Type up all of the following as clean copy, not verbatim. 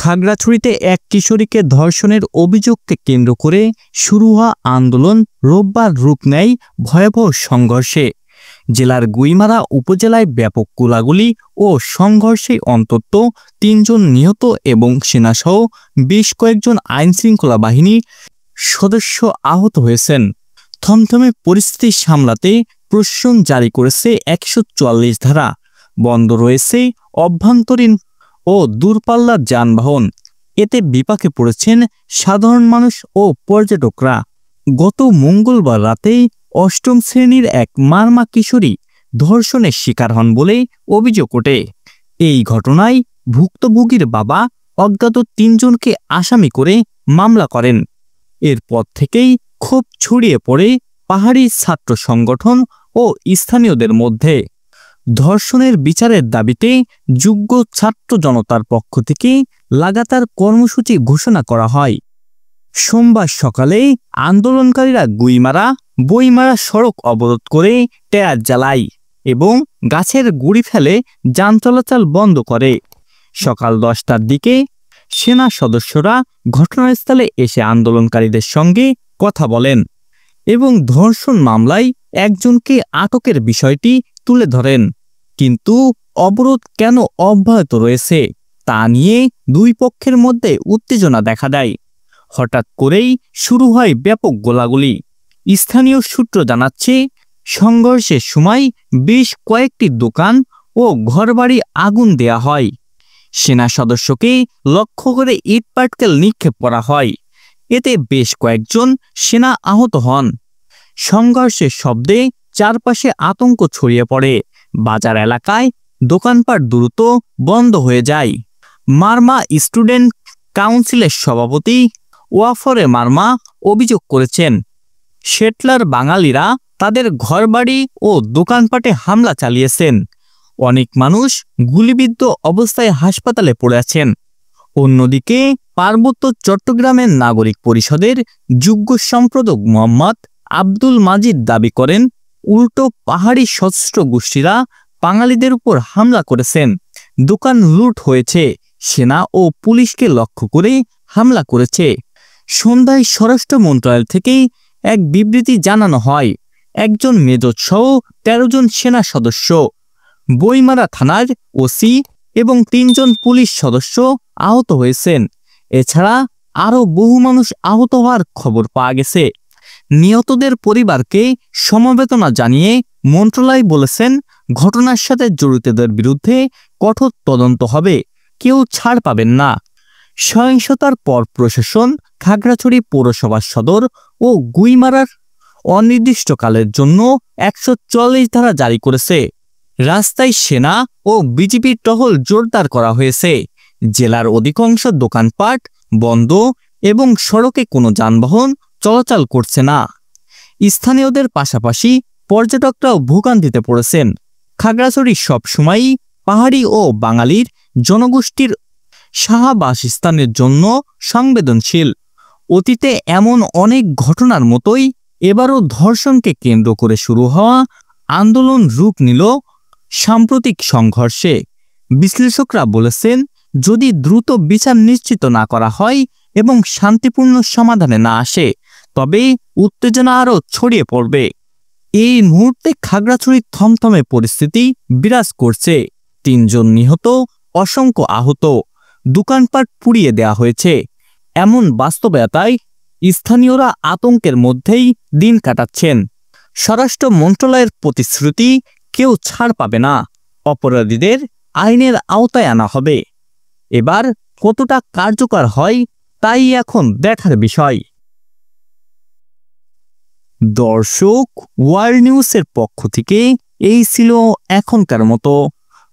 খাগড়াছড়িতে এক কিশোরীকে ধর্ষণের অভিযোগকে কেন্দ্র করে শুরু হওয়া আন্দোলন রোববার রূপ নেয় ভয়াবহ সংঘর্ষে। জেলার গুইমারা উপজেলায় ব্যাপক গোলাগুলি ও সংঘর্ষে অন্তত ৩ জন নিহত এবং সেনাসহ বেশ কয়েকজন আইনশৃঙ্খলা বাহিনী সদস্য আহত হয়েছেন। থমথমে পরিস্থিতি সামলাতে প্রশাসন জারি করেছে ১৪৪ ধারা। বন্ধ রয়েছে অভ্যন্তরীণ ও দূরপাল্লার যানবাহন। এতে বিপাকে পড়েছেন সাধারণ মানুষ ও পর্যটকরা। গত মঙ্গলবার রাতে ৮ম শ্রেণীর এক মারমা কিশোরী ধর্ষণের শিকার হন বলে অভিযোগ ওঠে। এই ঘটনায় ভুক্তভোগীর বাবা অজ্ঞাত ৩ জনকে আসামি করে মামলা করেন। এরপর থেকেই ক্ষোভ ছড়িয়ে পড়ে পাহাড়ি ছাত্র সংগঠন ও স্থানীয়দের মধ্যে। ধর্ষণের বিচারের দাবিতে যোগ্য ছাত্র জনতার পক্ষ থেকে লাগাতার কর্মসূচি ঘোষণা করা হয়। সোমবার সকালে আন্দোলনকারীরা বইমারা সড়ক অবরোধ করে টায়ার জ্বালায় এবং গাছের গুঁড়ি ফেলে যান চলাচল বন্ধ করে। সকাল ১০টার দিকে সেনা সদস্যরা ঘটনাস্থলে এসে আন্দোলনকারীদের সঙ্গে কথা বলেন এবং ধর্ষণ মামলায় একজনকে আটকের বিষয়টি তুলে ধরেন। কিন্তু অবরোধ কেন অব্যাহত রয়েছে তা নিয়ে দুই পক্ষের মধ্যে উত্তেজনা দেখা দেয়। হঠাৎ করেই শুরু হয় ব্যাপক গোলাগুলি। স্থানীয় সূত্র জানাচ্ছে, সংঘর্ষের সময় বেশ কয়েকটি দোকান ও ঘরবাড়ি আগুন দেয়া হয়। সেনা সদস্যকে লক্ষ্য করে ইটপাটকেল নিক্ষেপ করা হয়। এতে বেশ কয়েকজন সেনা আহত হন। সংঘর্ষের শব্দে চারপাশে আতঙ্ক ছড়িয়ে পড়ে। বাজার এলাকায় দোকানপাট দ্রুত বন্ধ হয়ে যায়। মারমা স্টুডেন্ট কাউন্সিলের সভাপতি ওয়াফরে মারমা অভিযোগ করেছেন, সেটলার বাঙালিরা তাদের ঘরবাড়ি ও দোকানপাটে হামলা চালিয়েছেন। অনেক মানুষ গুলিবিদ্ধ অবস্থায় হাসপাতালে পড়ে আছেন। অন্যদিকে পার্বত্য চট্টগ্রামের নাগরিক পরিষদের যুগ্ম সম্পাদক মোহাম্মদ আব্দুল মাজিদ দাবি করেন, উল্টো পাহাড়ি সশস্ত্র গোষ্ঠীরা বাঙালিদের উপর হামলা করেছেন। দোকান লুট হয়েছে, সেনা ও পুলিশকে লক্ষ্য করে হামলা করেছে। সন্ধ্যায় স্বরাষ্ট্র মন্ত্রণালয় থেকে এক বিবৃতি জানানো হয়, একজন মেজর সহ ১৩ জন সেনা সদস্য, বইমারা থানার ওসি এবং ৩ জন পুলিশ সদস্য আহত হয়েছেন। এছাড়া আরও বহু মানুষ আহত হওয়ার খবর পাওয়া গেছে। নিহতদের পরিবারকে সমবেদনা জানিয়ে মন্ত্রণালয় বলেছেন, ঘটনার সাথে জড়িতদের বিরুদ্ধে কঠোর তদন্ত হবে, কেউ ছাড় পাবেন না। সহিংসতার পর প্রশাসন খাগড়াছড়ি পৌরসভা সদর ও গুইমারার অনির্দিষ্টকালের জন্য ১৪৪ ধারা জারি করেছে। রাস্তায় সেনা ও বিজিবির টহল জোরদার করা হয়েছে। জেলার অধিকাংশ দোকানপাট বন্ধ এবং সড়কে কোনো যানবাহন চলাচল করছে না। স্থানীয়দের পাশাপাশি পর্যটকরাও ভোগান্তিতে পড়েছেন। খাগড়াছড়ি সবসময়ই পাহাড়ি ও বাঙালির জনগোষ্ঠীর বাসস্থানের জন্য সংবেদনশীল। অতীতে এমন অনেক ঘটনার মতোই এবারও ধর্ষণকে কেন্দ্র করে শুরু হওয়া আন্দোলন রূপ নিল সাম্প্রতিক সংঘর্ষে। বিশ্লেষকরা বলেছেন, যদি দ্রুত বিচার নিশ্চিত না করা হয় এবং শান্তিপূর্ণ সমাধানে না আসে, তবে উত্তেজনা আরও ছড়িয়ে পড়বে। এই মুহূর্তে খাগড়াছড়ির থমথমে পরিস্থিতি বিরাজ করছে। ৩ জন নিহত, অসংখ্য আহত, দোকানপাট পুড়িয়ে দেয়া হয়েছে। এমন বাস্তবতায় স্থানীয়রা আতঙ্কের মধ্যেই দিন কাটাচ্ছেন। স্বরাষ্ট্র মন্ত্রণালয়ের প্রতিশ্রুতি, কেউ ছাড় পাবে না, অপরাধীদের আইনের আওতায় আনা হবে। এবার কতটা কার্যকর হয় তাই এখন দেখার বিষয়। দর্শক, ওয়ার্ল্ড নিউজের পক্ষ থেকে এই ছিল এখনকার মতো।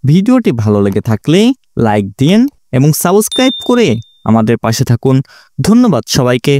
ভিডিওটি ভালো লেগে থাকলে লাইক দিন এবং সাবস্ক্রাইব করে আমাদের পাশে থাকুন। ধন্যবাদ সবাইকে।